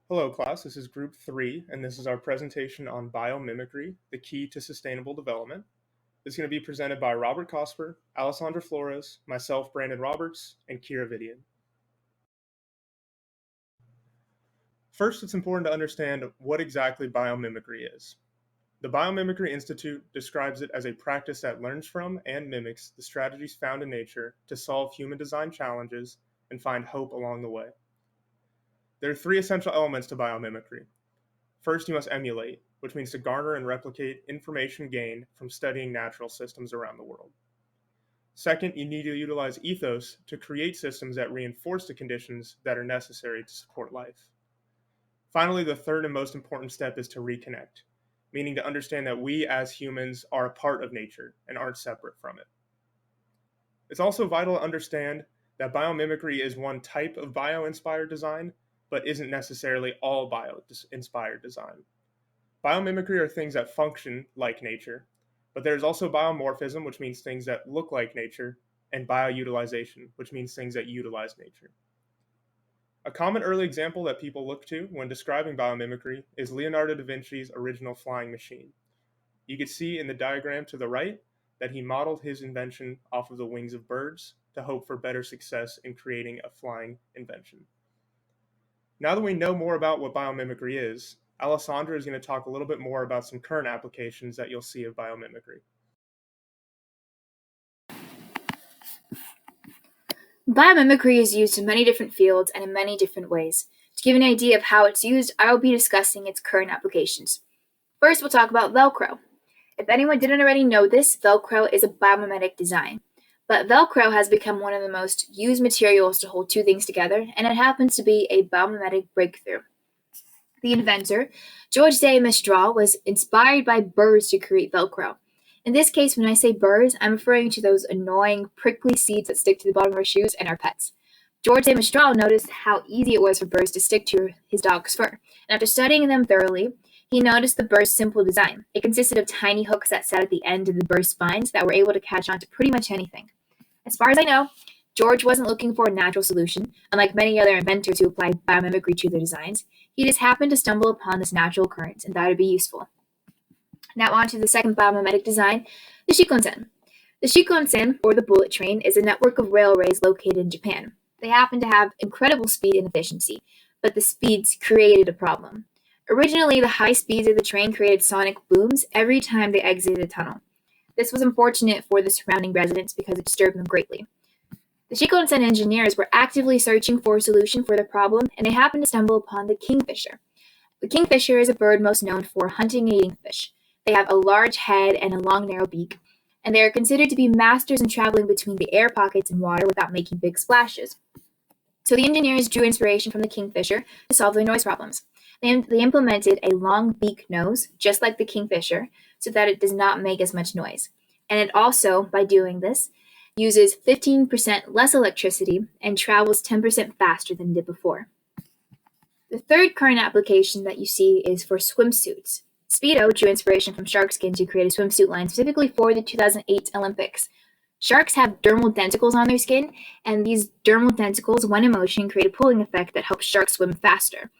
Hello, class. This is Group 3, and this is our presentation on biomimicry, the key to sustainable development. It's going to be presented by Robert Cosper, Alessandra Flores, myself, Brandon Roberts, and Kira Vidian. First, it's important to understand what exactly biomimicry is. The Biomimicry Institute describes it as a practice that learns from and mimics the strategies found in nature to solve human-designed challenges and find hope along the way. There are three essential elements to biomimicry. First, you must emulate, which means to garner and replicate information gained from studying natural systems around the world. Second, you need to utilize ethos to create systems that reinforce the conditions that are necessary to support life. Finally, the third and most important step is to reconnect, meaning to understand that we as humans are a part of nature and aren't separate from it. It's also vital to understand that biomimicry is one type of bio-inspired design, but isn't necessarily all bio-inspired design. Biomimicry are things that function like nature, but there's also biomorphism, which means things that look like nature, and bioutilization, which means things that utilize nature. A common early example that people look to when describing biomimicry is Leonardo da Vinci's original flying machine. You can see in the diagram to the right that he modeled his invention off of the wings of birds to hope for better success in creating a flying invention. Now that we know more about what biomimicry is, Alessandra is going to talk a little bit more about some current applications that you'll see of biomimicry. Biomimicry is used in many different fields and in many different ways. To give an idea of how it's used, I will be discussing its current applications. First, we'll talk about Velcro. If anyone didn't already know this, Velcro is a biomimetic design. But Velcro has become one of the most used materials to hold two things together, and it happens to be a biomimetic breakthrough. The inventor, George de Mestral, was inspired by birds to create Velcro. In this case, when I say birds, I'm referring to those annoying, prickly seeds that stick to the bottom of our shoes and our pets. George de Mestral noticed how easy it was for birds to stick to his dog's fur, and after studying them thoroughly, he noticed the bird's simple design. It consisted of tiny hooks that sat at the end of the bird's spines that were able to catch on to pretty much anything. As far as I know, George wasn't looking for a natural solution, unlike many other inventors who applied biomimicry to their designs. He just happened to stumble upon this natural occurrence and thought it'd be useful. Now on to the second biomimetic design, the Shinkansen. The Shinkansen, or the bullet train, is a network of railways located in Japan. They happen to have incredible speed and efficiency, but the speeds created a problem. Originally, the high speeds of the train created sonic booms every time they exited a tunnel. This was unfortunate for the surrounding residents because it disturbed them greatly. The Shinkansen engineers were actively searching for a solution for the problem, and they happened to stumble upon the kingfisher. The kingfisher is a bird most known for hunting and eating fish. They have a large head and a long, narrow beak, and they are considered to be masters in traveling between the air pockets and water without making big splashes. So the engineers drew inspiration from the kingfisher to solve their noise problems. They implemented a long beak nose, just like the kingfisher, so that it does not make as much noise. And it also, by doing this, uses 15% less electricity and travels 10% faster than it did before. The third current application that you see is for swimsuits. Speedo drew inspiration from shark skin to create a swimsuit line specifically for the 2008 Olympics. Sharks have dermal denticles on their skin, and these dermal denticles, when in motion, create a pulling effect that helps sharks swim faster.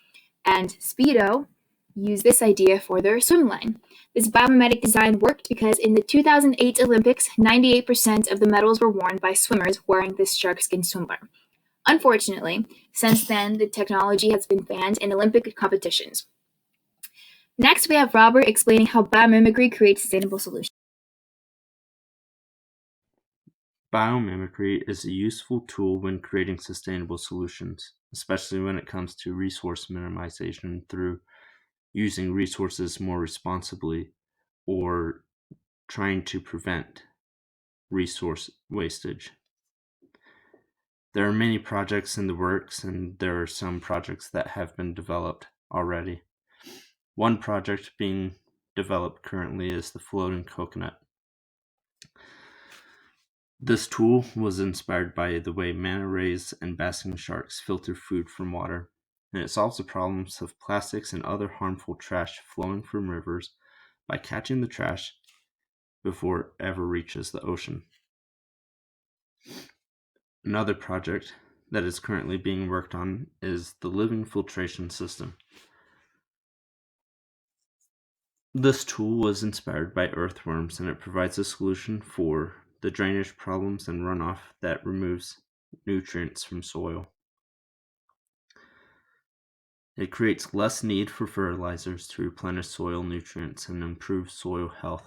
And Speedo used this idea for their swim line. This biomimetic design worked because in the 2008 Olympics, 98% of the medals were worn by swimmers wearing this sharkskin swimwear. Unfortunately, since then, the technology has been banned in Olympic competitions. Next, we have Robert explaining how biomimicry creates sustainable solutions. Biomimicry is a useful tool when creating sustainable solutions, especially when it comes to resource minimization through using resources more responsibly or trying to prevent resource wastage. There are many projects in the works, and there are some projects that have been developed already. One project being developed currently is the floating coconut. This tool was inspired by the way manta rays and basking sharks filter food from water, and it solves the problems of plastics and other harmful trash flowing from rivers by catching the trash before it ever reaches the ocean. Another project that is currently being worked on is the living filtration system. This tool was inspired by earthworms, and it provides a solution for the drainage problems and runoff that removes nutrients from soil. It creates less need for fertilizers to replenish soil nutrients and improve soil health.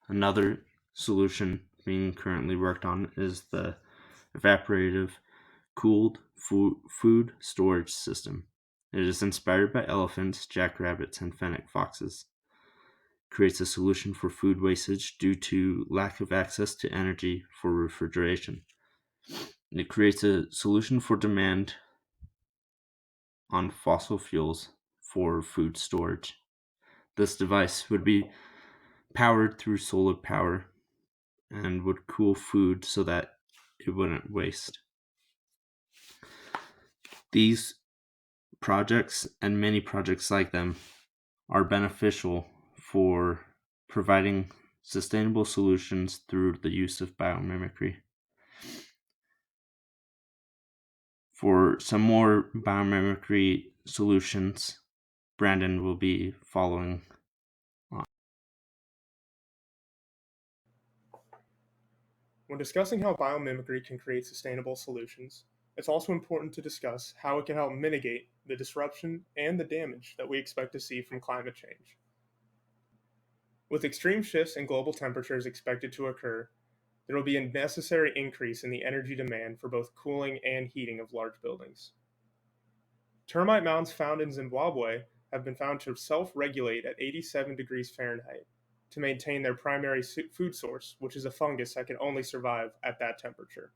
Another solution being currently worked on is the evaporative cooled food storage system. It is inspired by elephants, jackrabbits, and fennec foxes. Creates a solution for food wastage due to lack of access to energy for refrigeration. It creates a solution for demand on fossil fuels for food storage. This device would be powered through solar power and would cool food so that it wouldn't waste. These projects and many projects like them are beneficial for providing sustainable solutions through the use of biomimicry. For some more biomimicry solutions, Brandon will be following on. When discussing how biomimicry can create sustainable solutions, it's also important to discuss how it can help mitigate the disruption and the damage that we expect to see from climate change. With extreme shifts in global temperatures expected to occur, there will be a necessary increase in the energy demand for both cooling and heating of large buildings. Termite mounds found in Zimbabwe have been found to self-regulate at 87 degrees Fahrenheit to maintain their primary food source, which is a fungus that can only survive at that temperature.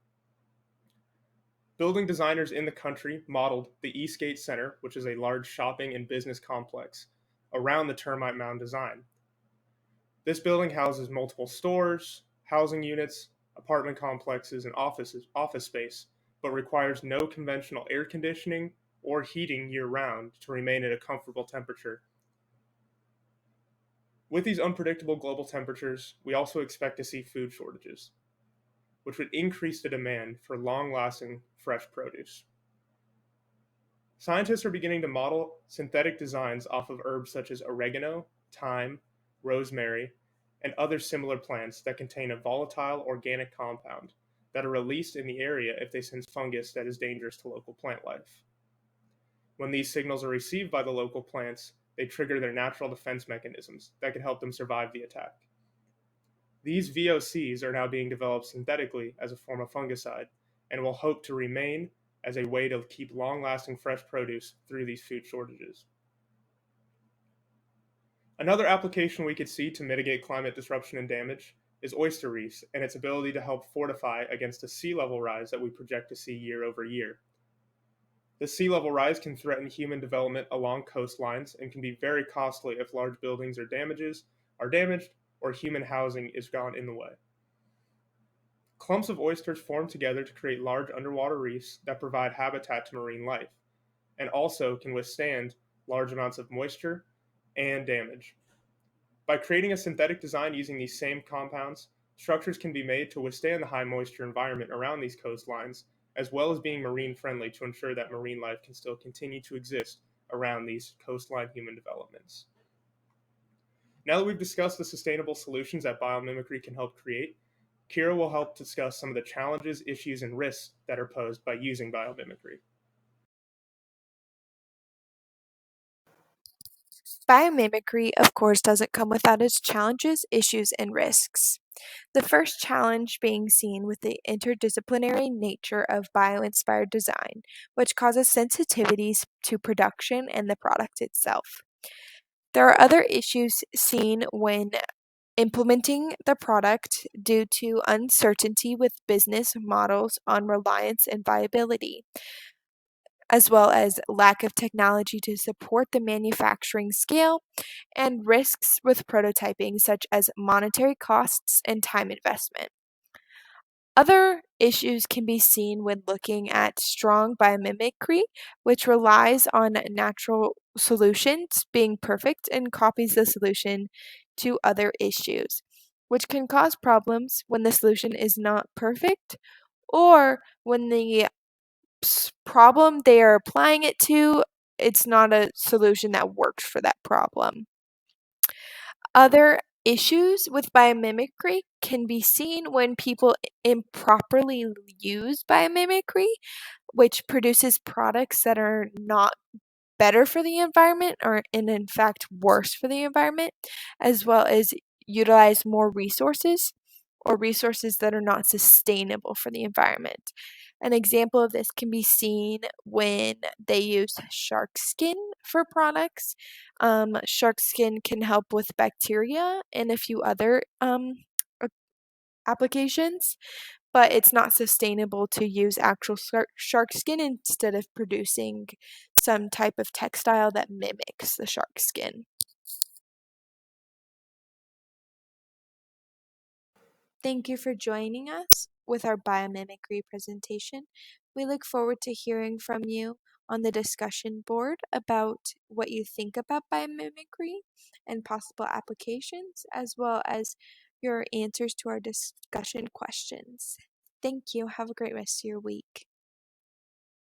Building designers in the country modeled the Eastgate Center, which is a large shopping and business complex, around the termite mound design. This building houses multiple stores, housing units, apartment complexes, and office space, but requires no conventional air conditioning or heating year-round to remain at a comfortable temperature. With these unpredictable global temperatures, we also expect to see food shortages, which would increase the demand for long-lasting fresh produce. Scientists are beginning to model synthetic designs off of herbs such as oregano, thyme, rosemary, and other similar plants that contain a volatile organic compound that are released in the area if they sense fungus that is dangerous to local plant life. When these signals are received by the local plants, they trigger their natural defense mechanisms that can help them survive the attack. These VOCs are now being developed synthetically as a form of fungicide and will hope to remain as a way to keep long-lasting fresh produce through these food shortages. Another application we could see to mitigate climate disruption and damage is oyster reefs and its ability to help fortify against the sea level rise that we project to see year over year. The sea level rise can threaten human development along coastlines and can be very costly if large buildings are damaged or human housing is gone in the way. Clumps of oysters form together to create large underwater reefs that provide habitat to marine life, and also can withstand large amounts of moisture and damage. By creating a synthetic design using these same compounds, structures can be made to withstand the high moisture environment around these coastlines, as well as being marine friendly to ensure that marine life can still continue to exist around these coastline human developments. Now that we've discussed the sustainable solutions that biomimicry can help create, Kira will help discuss some of the challenges, issues, and risks that are posed by using biomimicry. Biomimicry, of course, doesn't come without its challenges, issues, and risks. The first challenge being seen with the interdisciplinary nature of bio-inspired design, which causes sensitivities to production and the product itself. There are other issues seen when implementing the product due to uncertainty with business models on reliance and viability, as well as lack of technology to support the manufacturing scale, and risks with prototyping, such as monetary costs and time investment. Other issues can be seen when looking at strong biomimicry, which relies on natural solutions being perfect and copies the solution to other issues. which can cause problems when the solution is not perfect or when the problem they are applying it to, it's not a solution that works for that problem. Other issues with biomimicry can be seen when people improperly use biomimicry, which produces products that are not better for the environment or in fact worse for the environment, as well as utilize more resources or resources that are not sustainable for the environment. An example of this can be seen when they use shark skin for products. Shark skin can help with bacteria and a few other applications, but it's not sustainable to use actual shark skin instead of producing some type of textile that mimics the shark skin. Thank you for joining us with our biomimicry presentation. We look forward to hearing from you on the discussion board about what you think about biomimicry and possible applications, as well as your answers to our discussion questions. Thank you. Have a great rest of your week.